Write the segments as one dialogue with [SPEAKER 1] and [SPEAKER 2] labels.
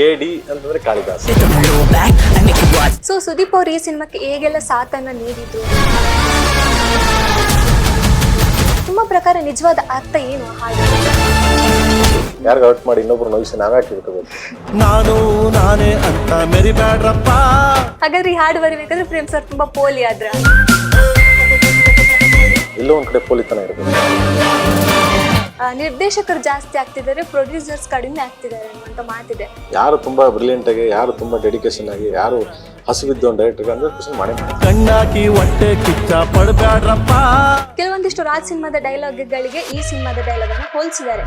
[SPEAKER 1] KD ಅಂತಂದ್ರೆ Kalidasa.
[SPEAKER 2] So Sudeep ಅವ್ರು ಈ ಸಿನಿಮಾಕ್ಕೆ ಹೇಗೆಲ್ಲ ಸಾಥನ್ನ ನೀಡಿದ್ರು, ನಿಮ್ಮ ಪ್ರಕಾರ ನಿಜವಾದ ಅರ್ಥ ಏನು ಹಾಡು?
[SPEAKER 1] ಯಾರಿಗ ಔಟ್ ಮಾಡಿ ಇನ್ನೊಬ್ರು ನೋಯಿಸಿ ನಾವೇ ಹಾಕಿಬಿಟ್ಟು
[SPEAKER 3] ನಾನು ನಾನೇ ಅಂತ ಮೆರಿಬ್ಯಾಡ್ರಪ್ಪ.
[SPEAKER 2] ಹಾಗಾದ್ರೆ ಈ ಹಾಡು ಬರಬೇಕಾದ್ರೆ ಪ್ರೇಮ್ ಸರ್ ತುಂಬಾ ಪೋಲಿ ಆದ್ರ?
[SPEAKER 1] ಎಲ್ಲೋ ಒಂದ್ ಕಡೆ ಪೋಲಿತನ ಇರ್ಬೇಕು.
[SPEAKER 2] ನಿರ್ದೇಶಕರು ಜಾಸ್ತಿ ಆಗ್ತಿದ್ದಾರೆ, ಪ್ರೊಡ್ಯೂಸರ್ಸ್ ಕಡಿಮೆ ಆಗ್ತಿದ್ದಾರೆ ಅನ್ನುವಂತ ಮಾತಿದೆ.
[SPEAKER 1] ಯಾರು ತುಂಬಾ ಬ್ರಿಲಿಯಂಟ್ ಆಗಿ, ಯಾರು ತುಂಬಾ ಡೆಡಿಕೇಶನ್ ಆಗಿ, ಯಾರು ಹಸಿವಿದ್ದು ಒಂದು ಡೈರೆಕ್ಟರ್ 100% ಮಾಡೇ ಮಾಡ್ತಾರೆ.
[SPEAKER 3] ಕಣ್ಣಾಕಿ ಹೊಟ್ಟೆ ಕಿಚ್ಚ ಪಡ್ಬ್ಯಾಡ್ರಪ್ಪ.
[SPEAKER 2] ಕೆಲವೊಂದಿಷ್ಟು ರಾಜ್ ಸಿನಿಮಾದ ಡೈಲಾಗ್ಗಳಿಗೆ ಈ ಸಿನಿಮಾದ ಡೈಲಾಗ್ ಅನ್ನು ಹೋಲಿಸಿದ್ದಾರೆ.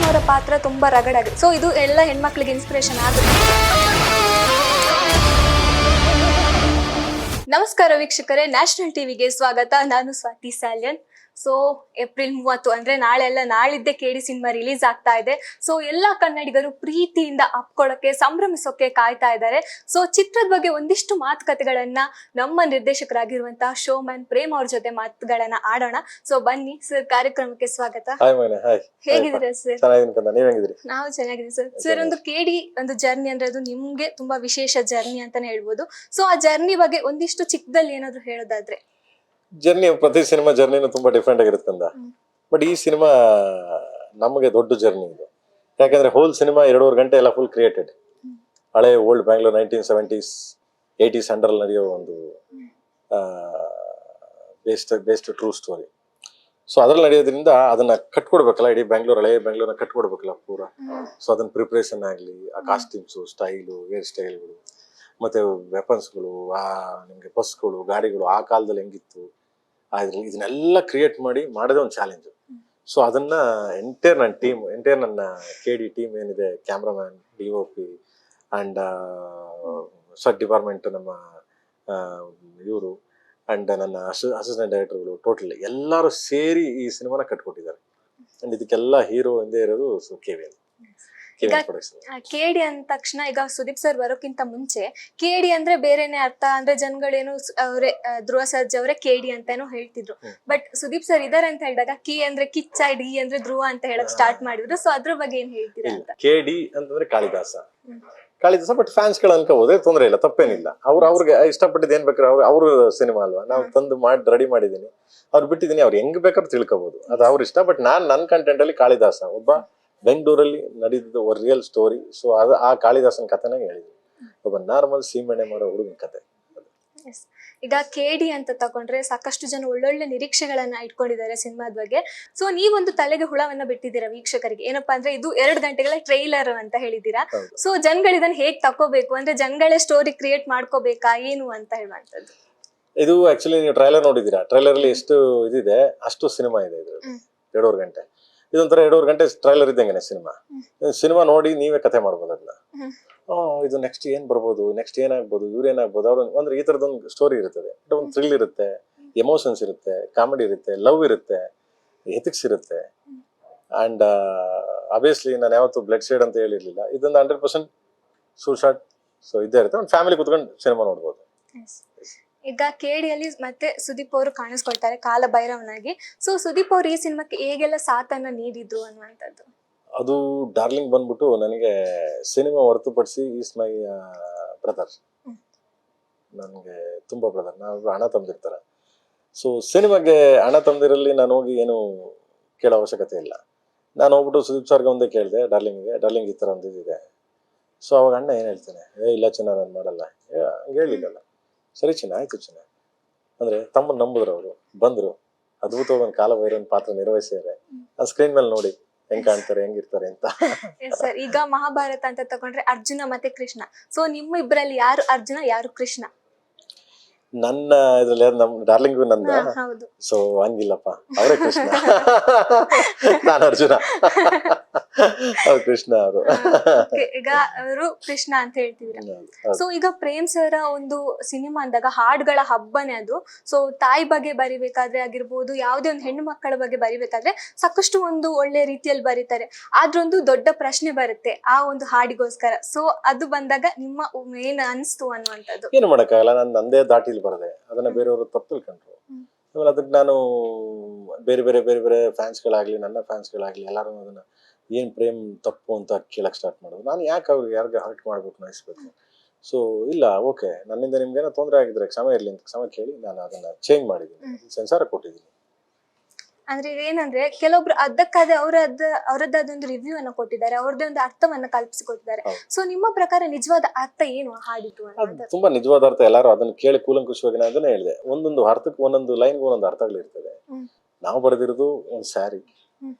[SPEAKER 2] ಅವರ ಪಾತ್ರ ತುಂಬಾ ರಗಡಾಗಿದೆ. ಸೊ ಇದು ಎಲ್ಲ ಹೆಣ್ಮಕ್ಳಿಗೆ ಇನ್ಸ್ಪಿರೇಷನ್ ಆಗುತ್ತೆ. ನಮಸ್ಕಾರ ವೀಕ್ಷಕರೇ, ನ್ಯಾಷನಲ್ ಟಿವಿಗೆ ಸ್ವಾಗತ. ನಾನು ಸ್ವಾತಿ ಸಾಲ್ಯನ್. ಸೊ ಏಪ್ರಿಲ್ 30 ಅಂದ್ರೆ ನಾಳಿದ್ದೆ KD ಸಿನಿಮಾ ರಿಲೀಸ್ ಆಗ್ತಾ ಇದೆ. ಸೊ ಎಲ್ಲಾ ಕನ್ನಡಿಗರು ಪ್ರೀತಿಯಿಂದ ಅಪ್ಕೊಳ್ಳೋಕೆ, ಸಂಭ್ರಮಿಸೋಕೆ ಕಾಯ್ತಾ ಇದ್ದಾರೆ. ಸೊ ಚಿತ್ರದ ಬಗ್ಗೆ ಒಂದಿಷ್ಟು ಮಾತುಕತೆಗಳನ್ನ ನಮ್ಮ ನಿರ್ದೇಶಕರಾಗಿರುವಂತಹ ಶೋಮನ್ ಪ್ರೇಮ್ ಅವ್ರ ಜೊತೆ ಮಾತುಗಳನ್ನ ಆಡೋಣ. ಸೊ ಬನ್ನಿ ಸರ್, ಕಾರ್ಯಕ್ರಮಕ್ಕೆ ಸ್ವಾಗತ. ಹೇಗಿದ್ದೀರಾ ಸರ್? ನಾವು ಚೆನ್ನಾಗಿದ್ದೀವಿ ಸರ್. ಸರ್, ಒಂದು KD ಒಂದು ಜರ್ನಿ ಅಂದ್ರೆ ಅದು ನಿಮ್ಗೆ ತುಂಬಾ ವಿಶೇಷ ಜರ್ನಿ ಅಂತಾನೆ ಹೇಳ್ಬೋದು. ಸೊ ಆ ಜರ್ನಿ ಬಗ್ಗೆ ಒಂದಿಷ್ಟು ಚಿಕ್ಕದಲ್ಲಿ ಏನಾದ್ರು ಹೇಳೋದಾದ್ರೆ?
[SPEAKER 1] ಜರ್ನಿ, ಪ್ರತಿ ಸಿನಿಮಾ ಜರ್ನಿನೂ ತುಂಬಾ ಡಿಫ್ರೆಂಟ್ ಆಗಿರುತ್ತಂದ. ಬಟ್ ಈ ಸಿನಿಮಾ ನಮಗೆ ದೊಡ್ಡ ಜರ್ನಿ ಇದು. ಯಾಕಂದ್ರೆ ಹೋಲ್ ಸಿನಿಮಾ 2.5 ಗಂಟೆ ಎಲ್ಲ ಫುಲ್ ಕ್ರಿಯೇಟೆಡ್. ಹಳೆ old Bangalore 1970s 80s under ನಡೆಯೋ ಒಂದು ಬೇಸ್ಡ್ ಟ್ರೂ ಸ್ಟೋರಿ. ಸೊ ಅದ್ರಲ್ಲಿ ನಡೆಯೋದ್ರಿಂದ ಅದನ್ನ ಕಟ್ಕೊಡ್ಬೇಕಲ್ಲ, ಇಡೀ ಹಳೆ ಬ್ಯಾಂಗ್ಳೂರ್ನ ಕಟ್ಕೊಡ್ಬೇಕಲ್ಲ ಪೂರ. ಸೊ ಅದನ್ನ ಪ್ರಿಪ್ರೇಷನ್ ಆಗ್ಲಿ, ಆ ಕಾಸ್ಟ್ಯೂಮ್ಸು, ಸ್ಟೈಲು, ಹೇರ್ ಸ್ಟೈಲ್ಗಳು, ಮತ್ತೆ ವೆಪನ್ಸ್ಗಳು, ನಿಮ್ಗೆ ಬಸ್ಗಳು, ಗಾಡಿಗಳು ಆ ಕಾಲದಲ್ಲಿ ಹೆಂಗಿತ್ತು, ಇದನ್ನೆಲ್ಲ ಕ್ರಿಯೇಟ್ ಮಾಡಿ ಮಾಡೋದೇ ಒಂದು ಚಾಲೆಂಜ್. ಸೊ ಅದನ್ನ ನನ್ನ KD ಟೀಮ್ ಏನಿದೆ, cameraman, DOP and set department, ನಮ್ಮ ಇವರು ಅಂಡ್ ನನ್ನ ಅಸಿಸ್ಟೆಂಟ್ ಡೈರೆಕ್ಟರ್ಗಳು, ಟೋಟಲ್ ಎಲ್ಲರೂ ಸೇರಿ ಈ ಸಿನಿಮಾನ ಕಟ್ಕೊಟ್ಟಿದ್ದಾರೆ. ಅಂಡ್ ಇದಕ್ಕೆಲ್ಲ ಹೀರೋ ಹಿಂದೆ ಇರೋದು KV.
[SPEAKER 2] ಈಗ KD ಅಂದ ತಕ್ಷಣ, ಈಗ ಸುದೀಪ್ ಸರ್ ಬರೋಕ್ಕಿಂತ ಮುಂಚೆ KD ಅಂದ್ರೆ ಬೇರೆನೆ ಅರ್ಥ, ಅಂದ್ರೆ ಜನಗಳೇನು ಅವರೇ ಧ್ರುವ ಸರ್ಜ್ ಅವರೇ KD ಅಂತಾನು ಹೇಳ್ತಿದ್ರು. ಬಟ್ ಸುದೀಪ್ ಸರ್ ಇದಾರೆ ಅಂತ ಹೇಳಿದಾಗ ಕಿ ಅಂದ್ರೆ ಕಿಚ್ಚ, ಡಿ ಅಂದ್ರೆ ಧ್ರುವ ಅಂತ ಹೇಳಕ್ ಸ್ಟಾರ್ಟ್ ಮಾಡಿದ್ರು. ಸೊ ಅದ್ರ ಬಗ್ಗೆ ಏನ್ ಹೇಳ್ತೀರಾ ಅಂತ?
[SPEAKER 1] KD ಅಂತಂದ್ರೆ ಕಾಳಿದಾಸ. ಬಟ್ ಫ್ಯಾನ್ಸ್ ಗಳು ಅನ್ಕೋಬಹುದೇ, ತೊಂದ್ರೆ ಇಲ್ಲ, ತಪ್ಪೇನಿಲ್ಲ. ಅವ್ರಿಗೆ ಇಷ್ಟಪಟ್ಟಿದ್ದು ಏನ್ ಬೇಕಾದ್ರೆ ಅವ್ರ ಸಿನಿಮಾ ಅಲ್ವಾ, ನಾವು ತಂದು ರೆಡಿ ಮಾಡಿದೀನಿ, ಅವ್ರು ಬಿಟ್ಟಿದೀನಿ, ಅವ್ರು ಹೆಂಗ್ ಬೇಕಾದ್ರೂ ತಿಳ್ಕೊಬಹುದು, ಅದು ಅವ್ರ ಇಷ್ಟ. ಬಟ್ ನನ್ನ ಕಂಟೆಂಟ್ ಅಲ್ಲಿ ಕಾಳಿದಾಸ ಒಬ್ಬ ಬೆಂಗಳೂರಲ್ಲಿ ನಡೆದಿದ್ದ ರಿಯಲ್ ಸ್ಟೋರಿ. ಸೊ ಅದು ಆ ಕಾಳಿದಾಸನ ಕಥೆನ ಹೇಳಿದ್ವಿ, ಒಬ್ಬ ನಾರ್ಮಲ್ ಸೀಮೆಣ್ಣೆ ಮಾಡೋ ಹುಡುಗನ ಕತೆ.
[SPEAKER 2] ಈಗ KD ಅಂತ ತಗೊಂಡ್ರೆ ಸಾಕಷ್ಟು ಜನ ಒಳ್ಳೊಳ್ಳೆ ನಿರೀಕ್ಷೆಗಳನ್ನ ಇಟ್ಕೊಂಡಿದ್ದಾರೆ ಸಿನಿಮಾದ ಬಗ್ಗೆ. ಸೊ ನೀವೊಂದು ತಲೆಗೆ ಹುಳವನ್ನ ಬಿಟ್ಟಿದ್ದೀರಾ ವೀಕ್ಷಕರಿಗೆ. ಏನಪ್ಪಾ ಅಂದ್ರೆ ಇದು 2 ಗಂಟೆಗಳ ಟ್ರೈಲರ್ ಅಂತ ಹೇಳಿದೀರಾ. ಸೊ ಜನಗಳು ಇದನ್ನ ಹೇಗ್ ತಕೋಬೇಕು, ಅಂದ್ರೆ ಜನಗಳೇ ಸ್ಟೋರಿ ಕ್ರಿಯೇಟ್ ಮಾಡ್ಕೋಬೇಕಾ ಏನು ಅಂತ ಹೇಳುವಂತದ್ದು?
[SPEAKER 1] ಇದು ಆಕ್ಚುಲಿ ನೀವು ಟ್ರೈಲರ್ ನೋಡಿದೀರಾ? ಟ್ರೈಲರ್ ಅಲ್ಲಿ ಎಷ್ಟು ಇದಿದೆ ಅಷ್ಟು ಸಿನಿಮಾ ಇದೆ. ಇದು 2.5 ಗಂಟೆ. ಇದೊಂಥರ 2.5 ಗಂಟೆ ಟ್ರೈಲರ್ ಇದ್ದಂಗೆ ಸಿನಿಮಾ ನೋಡಿ ನೀವೇ ಕಥೆ ಮಾಡ್ಬೋದು ಅದನ್ನ. ಇದು ನೆಕ್ಸ್ಟ್ ಏನ್ ಬರ್ಬೋದು, ನೆಕ್ಸ್ಟ್ ಏನಾಗ್ಬೋದು, ಇವ್ರೇನಾಗ್ಬೋದು, ಅವ್ರು ಅಂದ್ರೆ ಈ ತರದೊಂದು ಸ್ಟೋರಿ ಇರ್ತದೆ. ಒಂದು ಥ್ರಿಲ್ ಇರುತ್ತೆ, ಎಮೋಷನ್ಸ್ ಇರುತ್ತೆ, ಕಾಮಿಡಿ ಇರುತ್ತೆ, ಲವ್ ಇರುತ್ತೆ, ಎಥಿಕ್ಸ್ ಇರುತ್ತೆ. ಅಂಡ್ ಅಬ್ವಿಯಸ್ಲಿ ನಾನು ಯಾವತ್ತು ಬ್ಲಡ್ ಶೇಡ್ ಅಂತ ಹೇಳಿರ್ಲಿಲ್ಲ. ಇದೊಂದು 100% ಸೂಸಾಟ್. ಸೊ ಇದ್ದೇ ಇರುತ್ತೆ. ಒಂದು ಫ್ಯಾಮಿಲಿ ಕುತ್ಕೊಂಡು ಸಿನಿಮಾ ನೋಡ್ಬೋದು.
[SPEAKER 2] ಈಗ KD ಅಲ್ಲಿ ಮತ್ತೆ ಸುದೀಪ್ ಅವರು ಕಾಣಿಸ್ಕೊಳ್ತಾರೆ ಕಾಲ ಭೈರವನಾಗಿ. ಸೊ ಸುದೀಪ್ ಅವರು ಈ ಸಿನಿಮಾಕ್ಕೆ ಹೇಗೆಲ್ಲ ಸಾಥನ್ನ ನೀಡಿದ್ರು ಅನ್ನುವಂಥದ್ದು?
[SPEAKER 1] ಅದು ಡಾರ್ಲಿಂಗ್ ಬಂದ್ಬಿಟ್ಟು ನನಗೆ ಸಿನಿಮಾ ಹೊರತುಪಡಿಸಿ ಈಸ್ ಮೈ ಬ್ರದರ್. ನನಗೆ ತುಂಬಾ ಬ್ರದರ್, ನಾವು ಅಣ್ಣ ತಮ್ಮದಿರ್ತಾರ. ಸೊ ಸಿನಿಮಾಗೆ ಅಣ್ಣ ತಮ್ಮದಿರಲ್ಲಿ ನಾನು ಹೋಗಿ ಏನು ಕೇಳೋ ಅವಶ್ಯಕತೆ ಇಲ್ಲ. ನಾನು ಹೋಗ್ಬಿಟ್ಟು ಸುದೀಪ್ ಸರ್ಗೆ ಒಂದೇ ಕೇಳಿದೆ, ಡಾರ್ಲಿಂಗ್ ಈ ಥರ ಒಂದು ಇದಿದೆ. ಸೊ ಅವಾಗ ಅಣ್ಣ ಏನು ಹೇಳ್ತಾನೆ, ಇಲ್ಲ ಚಿನ್ನ ನಾನು ಮಾಡಲ್ಲ, ಹಂಗೆ ಹೇಳಿಲ್ಲಲ್ಲ. ಸರಿ ಚಿನ್ನ, ಆಯ್ತು ಚಿನ್ನ ಅಂದ್ರೆ ತಮ್ಮನ್ನ ನಂಬಿದ್ರು, ಅವರು ಬಂದ್ರು, ಅದ್ಭುತವಾಗಿ ಒಂದು ಕಾಲ ಭೈರವನ ಪಾತ್ರ ನಿರ್ವಹಿಸಿದ್ದಾರೆ. ಆ ಸ್ಕ್ರೀನ್ ಮೇಲೆ ನೋಡಿ ಹೆಂಗ್ ಕಾಣ್ತಾರೆ, ಹೆಂಗಿರ್ತಾರೆ ಅಂತ.
[SPEAKER 2] ಸರ್, ಈಗ ಮಹಾಭಾರತ ಅಂತ ತಗೊಂಡ್ರೆ ಅರ್ಜುನ ಮತ್ತೆ ಕೃಷ್ಣ. ಸೊ ನಿಮ್ಮ ಇಬ್ಬರಲ್ಲಿ ಯಾರು ಅರ್ಜುನ, ಯಾರು ಕೃಷ್ಣ?
[SPEAKER 1] ನನ್ನ ಇದ್ರಲ್ಲಿ ನಮ್ ಡಾರ್ಲಿಂಗು ನಂದ. ಸೊ ಹಂಗಿಲ್ಲಪ್ಪ, ಅವರೇ ಕೃಷ್ಣ, ನಾನು ಅರ್ಜುನ, ಅವ್ರು ಕೃಷ್ಣ. ಅವರು
[SPEAKER 2] ಈಗ ಅವರು ಕೃಷ್ಣ ಅಂತ ಹೇಳ್ತಿದ್ರ. ಸೊ ಈಗ ಪ್ರೇಮ್ ಸರ್ ಒಂದು ಸಿನಿಮಾ ಅಂದಾಗ ಹಾಡುಗಳ ಹಬ್ಬನೇ ಅದು. ಸೊ ತಾಯಿ ಬಗ್ಗೆ ಬರಿಬೇಕಾದ್ರೆ ಆಗಿರ್ಬೋದು, ಯಾವುದೇ ಒಂದು ಹೆಣ್ಣು ಮಕ್ಕಳ ಬಗ್ಗೆ ಬರಿಬೇಕಾದ್ರೆ ಸಾಕಷ್ಟು ಒಂದು ಒಳ್ಳೆ ರೀತಿಯಲ್ಲಿ ಬರೀತಾರೆ. ಆದ್ರೊಂದು ದೊಡ್ಡ ಪ್ರಶ್ನೆ ಬರುತ್ತೆ ಆ ಒಂದು ಹಾಡಿಗೋಸ್ಕರ. ಸೊ ಅದು ಬಂದಾಗ ನಿಮ್ಮ ಏನ್ ಅನ್ಸ್ತು ಅನ್ನುವಂಥದ್ದು?
[SPEAKER 1] ಏನು ಮಾಡಕ್ಕಾಗಲ್ಲ, ನಾನು ನಂದೇ ದಾಟಿಲ್ ಬರದೆ, ಅದನ್ನ ಬೇರೆಯವರು ತಪ್ಪು ತಿಳ್ಕೊಂಡ್ರು. ಆಮೇಲೆ ಅದಕ್ಕೆ ನಾನು ಬೇರೆ ಬೇರೆ ಫ್ಯಾನ್ಸ್ಗಳಾಗ್ಲಿ, ನನ್ನ ಫ್ಯಾನ್ಸ್ಗಳಾಗ್ಲಿ, ಎಲ್ಲರೂ ಅದನ್ನ ಏನು ಪ್ರೇಮ್ ತಪ್ಪು ಅಂತ ಕೇಳಕ್ಕೆ ಸ್ಟಾರ್ಟ್ ಮಾಡೋದು. ನಾನು ಯಾಕೆ ಅವ್ರಿಗೆ ಯಾರಿಗೆ ಹರ್ಟ್ ಮಾಡ್ಬೇಕು ನೋಯಿಸ್ಬೇಕು? ಸೊ ಇಲ್ಲ, ಓಕೆ, ನನ್ನಿಂದ ನಿಮ್ಗೇನೋ ತೊಂದರೆ ಆಗಿದ್ರೆ ಕ್ಷಮೆ ಇರಲಿ ಅಂತ ಕ್ಷಮೆ ಕೇಳಿ ನಾನು ಅದನ್ನ ಚೇಂಜ್ ಮಾಡಿದ್ದೀನಿ, ಸೆನ್ಸಾರ ಕೊಟ್ಟಿದ್ದೀನಿ.
[SPEAKER 2] ಅಂದ್ರೆ ಏನಂದ್ರೆ ಕೆಲವೊಬ್ರು ಅದಕ್ಕಾದ ಅವರದ್ದೊಂದು ರಿವ್ಯೂ ಅನ್ನ ಕೊಟ್ಟಿದ್ದಾರೆ, ಅವ್ರದ್ದೇ ಒಂದು ಅರ್ಥವನ್ನ ಕಲ್ಪಿಸಿಕೊಟ್ಟಿದ್ದಾರೆ. ಸೊ ನಿಮ್ಮ ಪ್ರಕಾರ ನಿಜವಾದ ಅರ್ಥ ಏನು ಹಾಡಿತು
[SPEAKER 1] ಅದು
[SPEAKER 2] ಅಂತ?
[SPEAKER 1] ತುಂಬಾ ನಿಜವಾದ ಅರ್ಥ. ಎಲ್ಲರೂ ಅದನ್ನ ಕೇಳಿ ಕೂಲಂಕುಷವಾಗಿ ನಾನು ಅದನ್ನೇ ಹೇಳಿದೆ. ಒಂದೊಂದು ಅರ್ಥಕ್ಕೆ ಒಂದೊಂದು ಲೈನ್ಗೆ ಒಂದೊಂದು ಅರ್ಥಗಳಿರ್ತದೆ. ನಾವು ಬರೆದಿರೋದು ಒಂದು ಸ್ಯಾರಿ,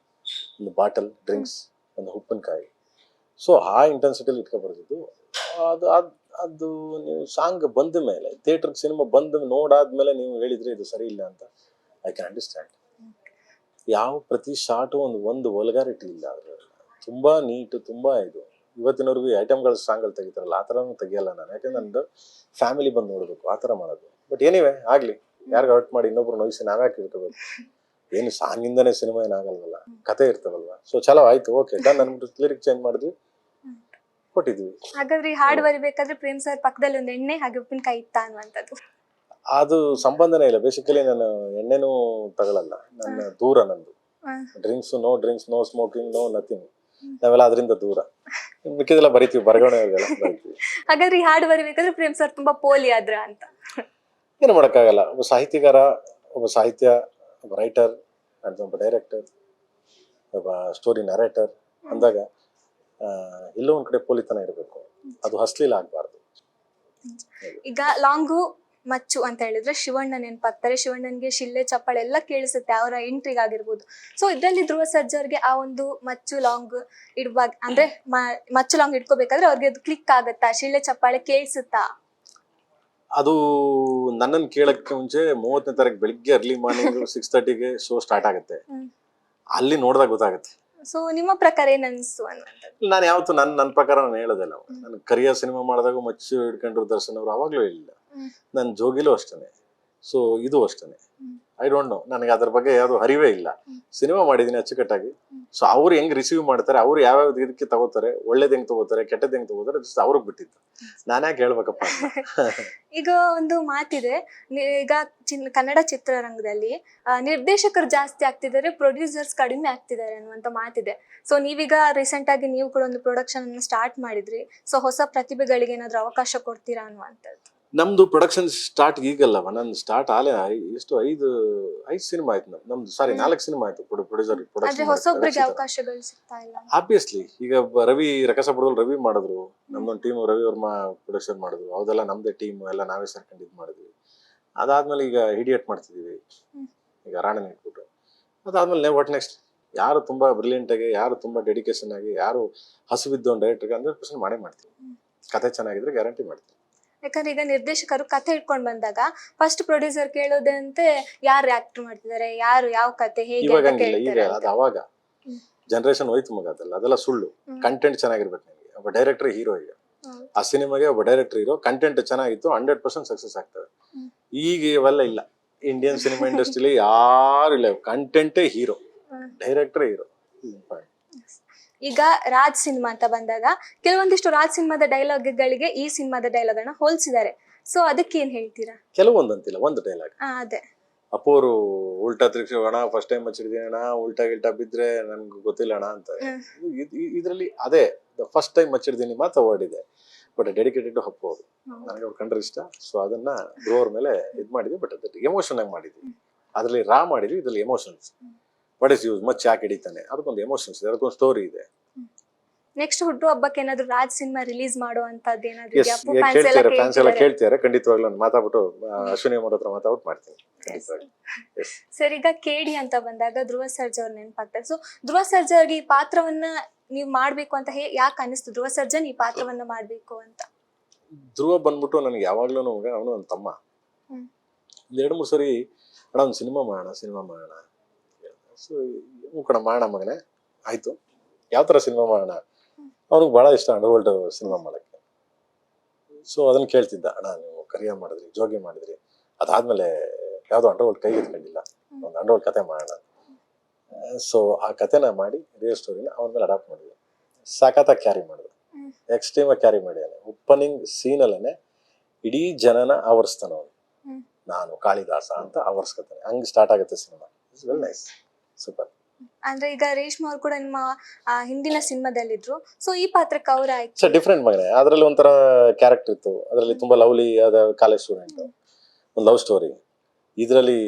[SPEAKER 1] ಒಂದು ಬಾಟಲ್ ಡ್ರಿಂಕ್ಸ್, ಒಂದು ಉಪ್ಪಿನಕಾಯಿ. ಸೊ ಆ ಇಂಟೆನ್ಸಿಟಿಲಿ ಇಟ್ಕೊ ಬರ್ದಿದ್ದು. ಅದು ಅದು ನೀವು ಸಾಂಗ್ ಬಂದ ಮೇಲೆ, ಥಿಯೇಟರ್ ಸಿನಿಮಾ ಬಂದ ನೋಡಾದ್ಮೇಲೆ ನೀವು ಹೇಳಿದ್ರೆ ಇದು ಸರಿ ಇಲ್ಲ ಅಂತ ಐ ಕ್ಯಾನ್ ಅಂಡರ್ಸ್ಟ್ಯಾಂಡ್. ಯಾವ ಪ್ರತಿ ಶಾರ್ಟು ಒಂದು ವಲ್ಗಾರಿಟಿ ಇಲ್ಲ ಅದ್ರಲ್ಲಿ. ತುಂಬಾ ನೀಟ್, ತುಂಬಾ ಇದು. ಇವತ್ತಿನವರೆಗೂ ಐಟಮ್ಗಳ ಸಾಂಗ್ಗಳು ತೆಗಿತಾರಲ್ಲ ಆ ಥರನೂ ತೆಗಿಯಲ್ಲ ನಾನು. ಯಾಕಂದ್ರೆ ನಂದು ಫ್ಯಾಮಿಲಿ ಬಂದು ನೋಡ್ಬೇಕು, ಆ ಥರ ಮಾಡೋದು. ಬಟ್ ಎನಿವೆ ಆಗ್ಲಿ, ಯಾರಿಗ ಹರ್ಟ್ ಮಾಡಿ ಇನ್ನೊಬ್ರು ನೋಯಿಸಿ ನಾವ್ಯಾಕೆ ಇಟ್ಕೋಬೇಕು? ಏನು ಸಾಂಗಿಂದನೇ ಸಿನಿಮಾ ಏನಾಗಲ್ವಲ್ಲ, ಕತೆ ಇರ್ತವಲ್ವಾ. ಸೊ ಚಲೋ ಆಯ್ತು, ಓಕೆ ಡನ್ ಅನ್ಬಿಟ್ಟು ಲಿರಿಕ್ ಚೇಂಜ್ ಮಾಡಿದ್ವಿ, ಕೊಟ್ಟಿದ್ವಿ.
[SPEAKER 2] ಹಾಗಾದ್ರೆ ಈ ಹಾಡು ಬರಿಬೇಕಾದ್ರೆ ಪ್ರೇಮ್ ಸರ್ ಪಕ್ಕದಲ್ಲಿ ಒಂದು ಎಣ್ಣೆ ಹಾಗೆ ಉಪ್ಪಿನಕಾಯಿ ಇತ್ತ ಅನ್ನುವಂಥದ್ದು?
[SPEAKER 1] ಅದು ಸಂಬಂಧನೇ ಇಲ್ಲ. ಬೇಸಿಕಲಿ ನಾನು ಎಣ್ಣೆನೂ ತಗೊಳಲ್ಲ, ನನ್ನ ದೂರ. ನಂದು drinks, no smoking, no nothing. ನಾವೆಲ್ಲ ಅದರಿಂದ ದೂರ. ಮಿಕ್ಕಿದೆಲ್ಲ ಬರಿತೀವಿ, ಬರಗಣೆಲ್ಲ ಬರಿತೀವಿ.
[SPEAKER 2] ಹಾಗಾದ್ರೆ ಈ ಹಾಡು ಬರಿಬೇಕಾದ್ರೆ ಪ್ರೇಮ್ ಸರ್ ತುಂಬಾ ಪೋಲಿ ಆದ್ರ ಅಂತ?
[SPEAKER 1] ಏನು ಮಾಡೋಕ್ಕಾಗಲ್ಲ. ಒಬ್ಬ ಸಾಹಿತಿಗಾರ, ಒಬ್ಬ ಸಾಹಿತ್ಯ, ಒಬ್ಬ ರೈಟರ್, ಒಬ್ಬ ಡೈರೆಕ್ಟರ್, ಒಬ್ಬ ಸ್ಟೋರಿ ನರೇಟರ್ ಅಂದಾಗ ಎಲ್ಲೋ ಒಂದ್ ಕಡೆ ಪೋಲಿತನ ಇರಬೇಕು. ಅದು ಹಸ್ಲೀಲ ಆಗ್ಬಾರ್ದು.
[SPEAKER 2] ಈಗ ಲಾಂಗು ಮಚ್ಚು ಅಂತ ಹೇಳಿದ್ರೆ ಶಿವಣ್ಣ ನೆನಪಾಗ್ತಾರೆ. ಶಿವಣ್ಣನ್ಗೆ ಶಿಲ್ಲೆ ಚಪ್ಪಾಳೆ ಎಲ್ಲ ಕೇಳಿಸುತ್ತೆ ಅವರ ಎಂಟ್ರಿಗಾಗಿರ್ಬೋದು. ಸೊ ಇದರಲ್ಲಿ ಧ್ರುವ ಸರ್ಜಾರ್ಗೆ ಆ ಒಂದು ಮಚ್ಚು ಲಾಂಗ್ ಇಡುವಾಗ, ಅಂದ್ರೆ ಮಚ್ಚು ಲಾಂಗ್ ಇಟ್ಕೋಬೇಕಾದ್ರೆ ಅವ್ರಿಗೆ ಅದು ಕ್ಲಿಕ್ ಆಗುತ್ತಾ, ಶಿಲ್ಲೆ ಚಪ್ಪಾಳೆ ಕೇಳಿಸುತ್ತಾ?
[SPEAKER 1] ಅದು ನನ್ನನ್ನು ಕೇಳಕ್ಕೆ ಮುಂಚೆ 30ನೇ ತಾರೀಕು ಬೆಳಿಗ್ಗೆ ಅರ್ಲಿ ಮಾರ್ನಿಂಗ್ 6:30ಗೆ ಶೋ ಸ್ಟಾರ್ಟ್ ಆಗುತ್ತೆ. ಅಲ್ಲಿ ನೋಡಿದಾಗ ಗೊತ್ತಾಗುತ್ತೆ.
[SPEAKER 2] ಸೊ ನಿಮ್ಮ ಪ್ರಕಾರ ಏನ್ ಅನ್ಸು ಅನ್ನುವಂಥದ್ದು?
[SPEAKER 1] ನಾನು ಯಾವತ್ತು ನನ್ನ ಪ್ರಕಾರ ನಾನು ಹೇಳೋದಿಲ್ಲ. ನಾನು ಕರಿಯ ಸಿನಿಮಾ ಮಾಡಿದಾಗ ಮಚ್ಚು ಹಿಡ್ಕೊಂಡ್ರು ದರ್ಶನ್ ಅವರು ಅವಾಗ್ಲೂ ಹೇಳಿಲ್ಲ. ನನ್ನ ಜೋಗಿಲೂ ಅಷ್ಟೇನೆ. ಸೊ ಇದು ಅಷ್ಟೇನೆ. ಐ ಡೋಂಟ್ ನೋ, ನನಗೆ ಅದ್ರ ಬಗ್ಗೆ ಯಾವ್ದು ಅರಿವೇ ಇಲ್ಲ. ಸಿನಿಮಾ ಮಾಡಿದೀನಿ ಅಚ್ಚುಕಟ್ಟಾಗಿ. ಸೊ ಅವ್ರು ಹೆಂಗ್ ರಿಸೀವ್ ಮಾಡ್ತಾರೆ, ಅವ್ರು ಯಾವ್ಯಾವ ಇದಕ್ಕೆ ತಗೋತಾರೆ, ಒಳ್ಳೇದ್ ಹೆಂಗ್ ತಗೋತಾರೆ, ಕೆಟ್ಟದ್ ಹೆಂಗ್ ತಗೋತಾರೆ, ಅವ್ರಿಗೆ ಬಿಟ್ಟಿದ್ದು. ನಾನ್ಯಾಕೆ ಹೇಳ್ಬೇಕಪ್ಪ?
[SPEAKER 2] ಈಗ ಒಂದು ಮಾತಿದೆ, ಈಗ ಕನ್ನಡ ಚಿತ್ರರಂಗದಲ್ಲಿ ನಿರ್ದೇಶಕರು ಜಾಸ್ತಿ ಆಗ್ತಿದ್ದಾರೆ, ಪ್ರೊಡ್ಯೂಸರ್ಸ್ ಕಡಿಮೆ ಆಗ್ತಿದ್ದಾರೆ ಅನ್ನುವಂತ ಮಾತಿದೆ. ಸೊ ನೀವೀಗ ರೀಸೆಂಟ್ ಆಗಿ ನೀವು ಕೂಡ ಒಂದು ಪ್ರೊಡಕ್ಷನ್ ಅನ್ನು ಸ್ಟಾರ್ಟ್ ಮಾಡಿದ್ರಿ. ಸೊ ಹೊಸ ಪ್ರತಿಭೆಗಳಿಗೆ ಏನಾದ್ರು ಅವಕಾಶ ಕೊಡ್ತೀರಾ ಅನ್ನುವಂಥದ್ದು?
[SPEAKER 1] ನಮ್ದು ಪ್ರೊಡಕ್ಷನ್ ಸ್ಟಾರ್ಟ್ ಈಗಲ್ಲವ. ನಂದು ಸ್ಟಾರ್ಟ್ ಆಲೆ ಎಷ್ಟು 5 ಸಿನಿಮಾ ಆಯ್ತು. ನಮ್ದು 4 ಸಿನಿಮಾ ಆಯ್ತು ಪ್ರೊಡ್ಯೂಸರ್
[SPEAKER 2] ಹೊಸೊಬ್ಬರಿಗೆ ಅವಕಾಶಗಳು ಸಿಗ್ತಾ ಇಲ್ಲ.
[SPEAKER 1] ಆಬ್ವಿಯಸ್ಲಿ ಈಗ ರವಿ ರಕಸಪುರದಲ್ಲಿ ರವಿ ಮಾಡಿದ್ರು, ನಮ್ದೊಂದು ಟೀಮ್ ರವಿ ವರ್ಮಾ ಪ್ರೊಡ್ಯೂಸರ್ ಮಾಡಿದ್ರು. ಅದೆಲ್ಲ ನಮ್ದೇ ಟೀಮ್, ಎಲ್ಲ ನಾವೇ ಸೇರ್ಕೊಂಡು ಇದು ಮಾಡಿದ್ವಿ. ಅದಾದ್ಮೇಲೆ ಈಗ ಹಿಡಿಯಟ್ ಮಾಡ್ತಿದೀವಿ, ಈಗ ರಾಣನ್ ಇಟ್ಬಿಟ್ಟು. ಅದಾದ್ಮೇಲೆ ವಾಟ್ ನೆಕ್ಸ್ಟ್? ಯಾರು ತುಂಬಾ ಬ್ರಿಲಿಯಂಟ್ ಆಗಿ, ಯಾರು ತುಂಬಾ ಡೆಡಿಕೇಶನ್ ಆಗಿ, ಯಾರು ಹಸುವಿದ್ದು ಒಂದು ಡೈರೆಕ್ಟರ್ಗೆ 100% ಮಾಡೇ ಮಾಡ್ತೀವಿ. ಕತೆ ಚೆನ್ನಾಗಿದ್ರೆ ಗ್ಯಾರಂಟಿ ಮಾಡ್ತೀವಿ.
[SPEAKER 2] ಯಾಕಂದ್ರೆ ಈಗ ನಿರ್ದೇಶಕರು ಕತೆ ಇಟ್ಕೊಂಡ್ ಬಂದಾಗ ಫಸ್ಟ್ ಪ್ರೊಡ್ಯೂಸರ್ ಕೇಳೋದಂತೆ ಯಾರು ಆಕ್ಟ್ ಮಾಡ್ತಿದ್ದಾರೆ, ಯಾರು ಯಾವ ಕತೆ ಹೇಗೆ
[SPEAKER 1] ಇವಾಗ
[SPEAKER 2] ಅಂತ
[SPEAKER 1] ಹಂಗಿಲ್ಲ. ಈಗ
[SPEAKER 2] ಕೇಳ್ತಾರೆ.
[SPEAKER 1] ಅದು ಅವಾಗ ಜನರೇಷನ್ ಹೋಯ್ತು ಮಗ. ಅದೆಲ್ಲ ಸುಳ್ಳು. ಕಂಟೆಂಟ್ ಚೆನ್ನಾಗಿರ್ಬೇಕು ನಿಮಗೆ. ಒಬ್ಬ ಡೈರೆಕ್ಟರ್ ಹೀರೋ. ಈಗ ಆ ಸಿನಿಮಾಗೆ ಒಬ್ಬ ಡೈರೆಕ್ಟರ್ ಹೀರೋ, ಕಂಟೆಂಟ್ ಚೆನ್ನಾಗಿತ್ತು, 100% ಸಕ್ಸಸ್ ಆಗ್ತದೆ. ಈಗ ಇವೆಲ್ಲ ಇಲ್ಲ. ಇಂಡಿಯನ್ ಸಿನಿಮಾ ಇಂಡಸ್ಟ್ರಿಲಿ ಯಾರು ಇಲ್ಲ. ಕಂಟೆಂಟೇ ಹೀರೋ, ಡೈರೆಕ್ಟರ್ ಹೀರೋ.
[SPEAKER 2] ಈಗ ರಾಜ್ ಸಿನಿಮಾ ಅಂತ ಬಂದಾಗ ಕೆಲವೊಂದಿಷ್ಟು ರಾಜ್ ಸಿನಿಮಾದ ಡೈಲಾಗ್ಗಳಿಗೆ ಈ ಸಿನಿಮಾದ ಡೈಲಾಗ್ ಅನ್ನ ಹೋಲಿಸಿದ್ದಾರೆ. ಸೊ ಅದಕ್ಕೆ ಏನ್ ಹೇಳ್ತೀರಾ?
[SPEAKER 1] ಕೆಲವೊಂದಂತಿಲ್ಲ, ಒಂದು ಡೈಲಾಗ್.
[SPEAKER 2] ಅದೇ
[SPEAKER 1] ಅಪ್ಪೋರು ಉಲ್ಟಾ ತಿರ್ಗಿ ಅಣ್ಣ ಫಸ್ಟ್ ಟೈಮ್ ಹಚ್ಚಿಡಿದೀನಿ ಅಣ್ಣ, ಉಲ್ಟಾ ಬಿದ್ರೆ ನನ್ಗೆ ಗೊತ್ತಿಲ್ಲ ಅಣ್ಣ ಅಂತ. ಇದ್ರಲ್ಲಿ ಅದೇ ಫಸ್ಟ್ ಟೈಮ್ ಹಚ್ಚಿಡ್ತೀನಿ ಮಾತ್ರ ವರ್ಡ್ ಇದೆ. ಬಟ್ ಡೆಡಿಕೇಟೆಡ್ ಟು ಅಪ್ಪು ಅವರು. ನನಗೆ ಅವ್ರು ಕಂಡ್ರೆ ಇಷ್ಟ. ಸೊ ಅದನ್ನ ಧ್ರುವರ ಮೇಲೆ ಇದ್ ಮಾಡಿದ್ವಿ. ಬಟ್ ಅದಕ್ಕೆ ಎಮೋಷನ್ ಆಗಿ ಮಾಡಿದ್ವಿ. ಅದ್ರಲ್ಲಿ ರಾ ಮಾಡಿದ್ವಿ, ಇದ್ರಲ್ಲಿ emotions. What is use much ಯಾಕೆ ಹಿಡಿತಾನೆ, ಅದಕ್ಕೊಂದು ಎಮೋಷನ್ಸ್ ಇದೆ, ಅದಕ್ಕೊಂದು ಸ್ಟೋರಿ ಇದೆ.
[SPEAKER 2] ನೆಕ್ಸ್ಟ್ ಹುಟ್ಟು ಹಬ್ಬಕ್ಕೆ ಏನಾದ್ರು ರಾಜ್ ಸಿನಿಮಾ ರಿಲೀಸ್ ಮಾಡುವಂತದ್ದು ಏನಾದ್ರು
[SPEAKER 1] ಎಸ್, ಫ್ಯಾನ್ಸ್ ಎಲ್ಲ ಕೇಳ್ತಿದ್ದಾರೆ. ಖಂಡಿತವಾಗ್ಲೂ ನಾನು ಮಾತಾಡ್ಬಿಟ್ಟು ಅಶ್ವಿನಿ ಅವ್ರ ಹತ್ರ ಮಾತಾಡ್ಬಿಟ್ಟು ಮಾಡ್ತೀನಿ.
[SPEAKER 2] ಸರ್, ಈಗ ಕೇಡಿ ಅಂತ ಬಂದಾಗ ಧ್ರುವ ಸರ್ಜಾ ಅವ್ರು ನೆನಪಾಗ್ತಾರೆ. ಸೊ ಧ್ರುವ ಸರ್ಜಾಗೆ ಈ ಪಾತ್ರವನ್ನ ನೀವು ಮಾಡ್ಬೇಕು ಅಂತ ಯಾಕೆ ಅನಿಸ್ತು? ಧ್ರುವ ಸರ್ಜನ್ ಈ ಪಾತ್ರವನ್ನ ಮಾಡ್ಬೇಕು ಅಂತ?
[SPEAKER 1] ಧ್ರುವ ಬಂದ್ಬಿಟ್ಟು ನನಗೆ ಯಾವಾಗ್ಲೂ ಅವನು ನನ್ನ ತಮ್ಮ. 2-3 ಸರಿ ಅಣ್ಣ ಒಂದು ಸಿನಿಮಾ ಮಾಡೋಣ. ಸೊ ಕಣ ಮಾಡೋಣ ಮಗನೇ, ಆಯ್ತು, ಯಾವ ತರ ಸಿನಿಮಾ ಮಾಡೋಣ? ಅವ್ನಿಗೆ ಬಹಳ ಇಷ್ಟ ಅಂಡರ್ವರ್ಲ್ಡ್ ಸಿನಿಮಾ ಮಾಡಕ್ಕೆ. ಸೊ ಅದನ್ನ ಕೇಳ್ತಿದ್ದ, ಅಣ್ಣ ನೀವು ಕರಿಯ ಮಾಡಿದ್ರಿ, ಜೋಗಿ ಮಾಡಿದ್ರಿ, ಅದಾದ್ಮೇಲೆ ಯಾವ್ದೋ ಅಂಡರ್ವರ್ಲ್ಡ್ ಕೈ ಎತ್ಕೊಂಡಿಲ್ಲ, ಒಂದು ಅಂಡರ್ವರ್ಲ್ಡ್ ಕತೆ ಮಾಡೋಣ. ಸೊ ಆ ಕತೆನ ಮಾಡಿ ರಿಯಲ್ ಸ್ಟೋರಿನ ಅವನ ಮೇಲೆ ಅಡಾಪ್ಟ್ ಮಾಡಿದ್ವಿ. ಸಖತ್ತಾಗಿ ಕ್ಯಾರಿ ಮಾಡಿದ್ರು, ಎಕ್ಸ್ಟ್ರೀಮ್ ಆಗಿ ಕ್ಯಾರಿ ಮಾಡಿದಾನೆ. ಓಪನಿಂಗ್ ಸೀನಲ್ಲೇ ಇಡೀ ಜನನ ಆವರಿಸ್ತಾನ ಅವನು. ನಾನು ಕಾಳಿದಾಸ ಅಂತ ಆವರಿಸ್ಕೊತಾನೆ. ಹಂಗೆ ಸ್ಟಾರ್ಟ್ ಆಗುತ್ತೆ cinema. It's well nice, super.
[SPEAKER 2] ಅಂದ್ರೆ ಈಗ ರೇಷ್ಮಾ ಅವ್ರು ಕೂಡ ನಿಮ್ಮ ಹಿಂದಿನ ಸಿನಿಮಾದಲ್ಲಿದ್ರು, ಸೊ ಈ ಪಾತ್ರಕ್ಕೆ ಅವ್ರ ಆಯ್ತು.
[SPEAKER 1] ಸೊ ಡಿಫ್ರೆಂಟ್ ಮಗನೆ, ಅದ್ರಲ್ಲಿ ಒಂಥರ ಕ್ಯಾರೆಕ್ಟರ್ ಇತ್ತು, ಅದರಲ್ಲಿ ತುಂಬಾ ಲವ್ಲಿ ಆದ ಕಾಲೇಜ್ ಸ್ಟೂಡೆಂಟ್, ಒಂದು ಲವ್ ಸ್ಟೋರಿ. ಇದರಲ್ಲಿ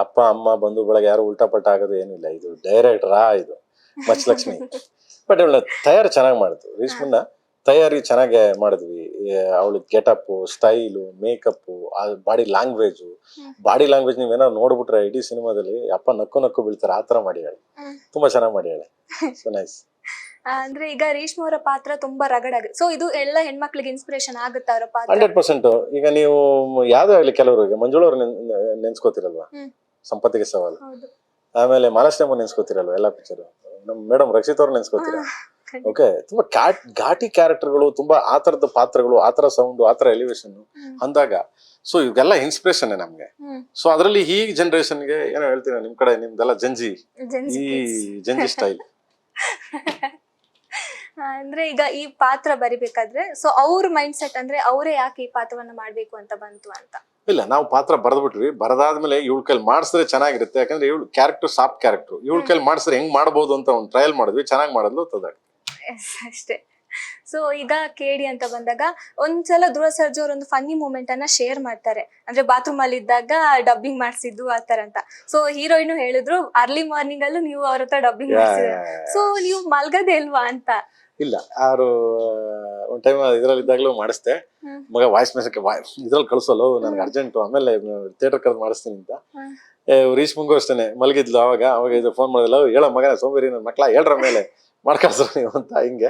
[SPEAKER 1] ಅಪ್ಪ ಅಮ್ಮ ಬಂಧು ಬಳಗ ಯಾರು ಉಲ್ಟಾ ಪಲ್ಟಾ ಆಗೋದು ಏನಿಲ್ಲ, ಇದು ಡೈರೆಕ್ಟ್ ಇದು ಮಚ್ಚಲಕ್ಷ್ಮಿ. ಬಟ್ ಅವಳ ತಯಾರಿ ಚೆನ್ನಾಗಿ ಮಾಡಿದ್ವಿ, ರೇಷ್ಮನ್ನ ತಯಾರಿ ಚೆನ್ನಾಗಿ ಮಾಡಿದ್ವಿ. ಅವಳ getup, style, makeup, body language. Body language ನೀವೇನಾದ್ರು ನೋಡ್ಬಿಟ್ರೆ ಇಡೀ ಸಿನಿಮಾದಲ್ಲಿ ಅಪ್ಪ ನಕ್ಕು ನಕ್ಕು ಬೀಳ್ತಾರೆ, ಆ ತರ ಮಾಡಿಯಾಳೆ, ತುಂಬಾ ಚೆನ್ನಾಗಿ ಮಾಡಿಯಾಳೆ. So nice.
[SPEAKER 2] ಅಂದ್ರೆ ಈಗ ರೇಷ್ಮಾ ಅವರ ಪಾತ್ರ ತುಂಬಾ ರಗಡ್ ಆಗಿದೆ, ಸೊ ಇದು ಎಲ್ಲ ಹೆಣ್ಮಕ್ಳಿಗೆ ಇನ್ಸ್ಪಿರೇಷನ್ ಆಗುತ್ತೆ ಅವರ ಪಾತ್ರ.
[SPEAKER 1] 100%. ಈಗ ನೀವು ಯಾವ್ದೇ ಆಗ್ಲಿ, ಕೆಲವರಿಗೆ ಮಂಜುಳವ್ರು ನೆನ್ಸ್ಕೋತಿರಲ್ವಾ, ಸಂಪತ್ತಿಗೆ ಸವಾಲು,
[SPEAKER 2] ಹೌದು.
[SPEAKER 1] ಆಮೇಲೆ ಮಹಾಲಕ್ಷ್ಮಿ ನೆನ್ಸ್ಕೋತಿರಲ್ವಾ ಎಲ್ಲ ಪಿಕ್ಚರ್, ನಮ್ ಮೇಡಮ್ ರಕ್ಷಿತ್ ಅವ್ರು ನೆನ್ಸ್ಕೋತೀರ. ಓಕೆ, ತುಂಬಾ ಘಾಟಿ ಕ್ಯಾರೆಕ್ಟರ್ಗಳು, ತುಂಬಾ ಆ ತರದ ಪಾತ್ರಗಳು, ಆ ತರ ಸೌಂಡ್, ಆ ತರ ಎಲಿವೇಶನ್ ಅಂದಾಗ, ಸೊ ಇವೆಲ್ಲ ಇನ್ಸ್ಪಿರೇಷನ್ ನಮ್ಗೆ. ಸೊ ಅದ್ರಲ್ಲಿ ಈ ಜನರೇಷನ್ಗೆ ಏನೋ ಹೇಳ್ತೀನಿ, ನಿಮ್ ಕಡೆ ನಿಮ್ದೆಲ್ಲ ಜಂಜಿ, ಈ ಜಂಜಿ ಸ್ಟೈಲ್.
[SPEAKER 2] ಅಂದ್ರೆ ಈಗ ಈ ಪಾತ್ರ ಬರಿಬೇಕಾದ್ರೆ ಸೊ ಅವ್ರ ಮೈಂಡ್ ಸೆಟ್ ಅಂದ್ರೆ ಅವರೇ ಯಾಕೆ ಈ ಪಾತ್ರವನ್ನ ಮಾಡ್ಬೇಕು ಅಂತ ಬಂತು ಅಂತ?
[SPEAKER 1] ಇಲ್ಲ, ನಾವು ಪಾತ್ರ ಬರೆದ್ಬಿಟ್ವಿ, ಬರದಾದ್ಮೇಲೆ ಇವಳ ಕೈಲಿ ಮಾಡಿಸಿದ್ರೆ ಚೆನ್ನಾಗಿರುತ್ತೆ, ಯಾಕಂದ್ರೆ ಇವಳು ಕ್ಯಾರೆಕ್ಟರ್ ಸಾಫ್ಟ್ ಕ್ಯಾರೆಕ್ಟರ್, ಇವಳ ಕೈಲಿ ಮಾಡಿಸಿದ್ರೆ ಹೆಂಗ್ ಮಾಡ್ಬೋದು ಅಂತ ಒಂದು ಟ್ರಯಲ್ ಮಾಡಿದ್ವಿ, ಚೆನ್ನಾಗಿ ಮಾಡಿದ್ಲು ತದಾಗ
[SPEAKER 2] ಅಷ್ಟೇ. ಸೊ ಈಗ ಕೇಡಿ ಅಂತ ಬಂದಾಗ ಒಂದ್ಸಲ ಧ್ರುವ ಸರ್ಜಾ ಅವ್ರ ಒಂದು ಫನ್ನಿ ಮೂಮೆಂಟ್ ಅನ್ನ ಶೇರ್ ಮಾಡ್ತಾರೆ, ಅಂದ್ರೆ ಬಾತ್ರೂಮ್ ಅಲ್ಲಿ ಇದ್ದಾಗ ಡಬ್ಬಿಂಗ್ ಮಾಡ್ಸಿದ್ದು ಆತರ ಅಂತ. ಸೊ ಹೀರೋಯಿನ್ ಹೇಳಿದ್ರು ಅರ್ಲಿ ಮಾರ್ನಿಂಗ್ ಅಲ್ಲೂ ನೀವು ಅವ್ರ ಹತ್ರ ಡಬ್ಬಿಂಗ್ ಮಾಡ್ಸಿದ್ರೆ, ಸೊ ನೀವು ಮಲ್ಗದೇ ಇಲ್ವಾ ಅಂತ. ಇಲ್ಲ,
[SPEAKER 1] ಯಾರು ಒಂದ್ ಟೈಮ್ ಇದ್ರಲ್ಲಿ ಇದ್ದಾಗ್ಲೂ ಮಾಡಿಸ್ದೆ, ಮಗ ವಾಯ್ಸ್ ಮೆಸೇಜ್ ಇದ್ರಲ್ಲಿ ಕಳ್ಸೋಲ್ಲ ನನ್ಗೆ ಅರ್ಜೆಂಟ್, ಆಮೇಲೆ ಥಿಯೇಟರ್ ಕರೆದು ಮಾಡಿಸ್ತೀನಿ ಅಂತ. ರೇಷ್ಮಂಗೂ ಅಷ್ಟೇನೆ ಮಲಗಿದ್ಲು, ಅವಾಗ ಇದು ಫೋನ್ ಮಾಡಿಲ್ಲ, ಹೇಳ ಮಗನ ಸೋಂಬೇರಿ ನನ್ನ ಮಕ್ಳ, ಹೇಳ್ರ ಮೇಲೆ ಮಾಡ್ಕಳ್ಸ್ರು ನೀವು ಅಂತ, ಹಿಂಗೆ.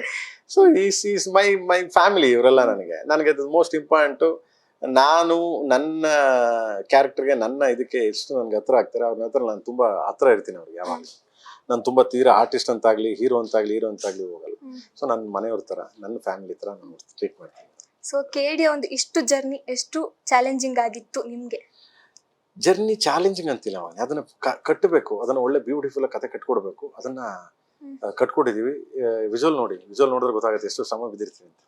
[SPEAKER 1] ಸೊ ಈಸ್ ಮೈ ಫ್ಯಾಮಿಲಿ, ಇವರೆಲ್ಲ ನನಗೆ ಅದು ಮೋಸ್ಟ್ ಇಂಪಾರ್ಟೆಂಟು. ನಾನು ನನ್ನ ಕ್ಯಾರೆಕ್ಟರ್ಗೆ, ನನ್ನ ಇದಕ್ಕೆ ಎಷ್ಟು ನನ್ಗೆ ಹತ್ರ ಆಗ್ತಾರೆ ಅವ್ರ ಹತ್ರ ನಾನು ತುಂಬಾ ಹತ್ರ ಇರ್ತೀನಿ ಅವ್ರಿಗೆ. ಯಾವಾಗ ನಾನು ತುಂಬಾ ತೀರಾ ಆರ್ಟಿಸ್ಟ್ ಅಂತಾಗ್ಲಿ, ಹೀರೋ ಅಂತಾಗ್ಲಿ ಹೋಗಲ್ಲ. ಸೊ ನನ್ನ ಮನೆಯವ್ರ ತರ, ನನ್ನ ಫ್ಯಾಮಿಲಿ ತರ ನಾನು ಟ್ರೀಟ್ ಮಾಡ್ತೀನಿ.
[SPEAKER 2] ಸೊ ಕೇಡಿ ಒಂದು ಇಷ್ಟು ಜರ್ನಿ ಎಷ್ಟು ಚಾಲೆಂಜಿಂಗ್ ಆಗಿತ್ತು ನಿಮ್ಗೆ?
[SPEAKER 1] ಜರ್ನಿ ಚಾಲೆಂಜಿಂಗ್ ಅಂತಿಲ್ಲ, ಅದನ್ನ ಕಟ್ಟಬೇಕು, ಅದನ್ನ ಒಳ್ಳೆ ಬ್ಯೂಟಿಫುಲ್ ಕತೆ ಕಟ್ಕೊಡ್ಬೇಕು, ಅದನ್ನ ಕಟ್ಕೊಟ್ಟಿದೀವಿ. ವಿಜುವಲ್ ನೋಡಿದ್ರೆ ಗೊತ್ತಾಗುತ್ತೆ ಎಷ್ಟು ಶ್ರಮ ಬಿದ್ದಿರ್ತೀವಿ ಅಂತ,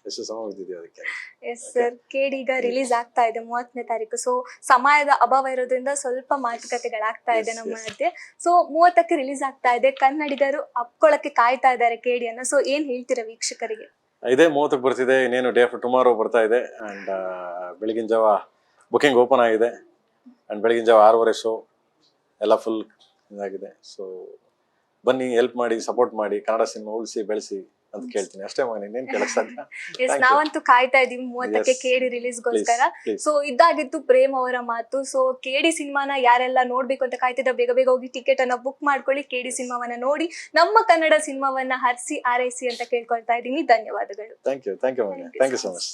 [SPEAKER 1] ಎಷ್ಟು ಶ್ರಮ ಬಿದ್ದಿದೀವಿ ಅದಕ್ಕೆ.
[SPEAKER 2] ಎಸ್ ಸರ್, ಕೇಡಿ ಈಗ ರಿಲೀಸ್ ಆಗ್ತಾ ಇದೆ 30ನೇ ತಾರೀಕು. ಸೊ ಸಮಯದ ಅಭಾವ ಇರೋದ್ರಿಂದ ಸ್ವಲ್ಪ ಮಾತುಕತೆಗಳಾಗ್ತಾ ಇದೆ ನಮ್ಮ ಮಧ್ಯೆ. ಸೊ 30ಕ್ಕೆ ರಿಲೀಸ್ ಆಗ್ತಾ ಇದೆ, ಕನ್ನಡಿಗರು ಅಪ್ಕೊಳ್ಳಕ್ಕೆ ಕಾಯ್ತಾ ಇದ್ದಾರೆ ಕೇಡಿಯನ್ನ. ಸೊ ಏನ್ ಹೇಳ್ತೀರಾ ವೀಕ್ಷಕರಿಗೆ?
[SPEAKER 1] ಇದೇ 30ಕ್ಕೆ ಬರ್ತಿದೆ, ಇನ್ನೇನು ಡೇ ಆಫ್ಟರ್ ಟುಮಾರೋ ಬರ್ತಾ ಇದೆ. ಅಂಡ್ ಬೆಳಗಿನ ಜಾವ ಬುಕಿಂಗ್ ಓಪನ್ ಆಗಿದೆ, ಅಂಡ್ ಬೆಳಗಿನ ಜಾವ 6:30 ಶೋ ಎಲ್ಲ ಫುಲ್ ಇದಾಗಿದೆ. ಸೊ ಬನ್ನಿ, ಹೆಲ್ಪ್ ಮಾಡಿ, ಸಪೋರ್ಟ್ ಮಾಡಿ, ಕನ್ನಡ ಸಿನಿಮಾ ಉಳಿಸಿ ಬೆಳೆಸಿ ಅಂತ ಕೇಳ್ತೀನಿ ಅಷ್ಟೇ ಮಗನ, ಇನ್ನೇನ್ ಕೇಳಕ್ ಸಾಧ್ಯ.
[SPEAKER 2] ನಾವಂತೂ ಕಾಯ್ತಾ ಇದೀವಿ 30ಕ್ಕೆ ಕೇಡಿ ರಿಲೀಸ್ಗೋಸ್ಕರ. ಸೊ ಇದಾಗಿತ್ತು ಪ್ರೇಮ್ ಅವರ ಮಾತು. ಸೊ ಕೇಡಿ ಸಿನಿಮಾನ ಯಾರೆಲ್ಲ ನೋಡ್ಬೇಕು ಅಂತ ಕಾಯ್ತಿದ್ರೆ ಬೇಗ ಬೇಗ ಹೋಗಿ ಟಿಕೆಟ್ ಅನ್ನ ಬುಕ್ ಮಾಡ್ಕೊಳ್ಳಿ, ಕೇಡಿ ಸಿನಿಮಾವನ್ನ ನೋಡಿ ನಮ್ಮ ಕನ್ನಡ ಸಿನಿಮಾವನ್ನ ಹರಿಸಿ ಆರೈಸಿ ಅಂತ ಕೇಳ್ಕೊಳ್ತಾ ಇದ್ದೀನಿ. ಧನ್ಯವಾದಗಳು.
[SPEAKER 1] ಥ್ಯಾಂಕ್ ಯು ಮಗನ, ಥ್ಯಾಂಕ್ ಯು ಸೊ ಮಚ್.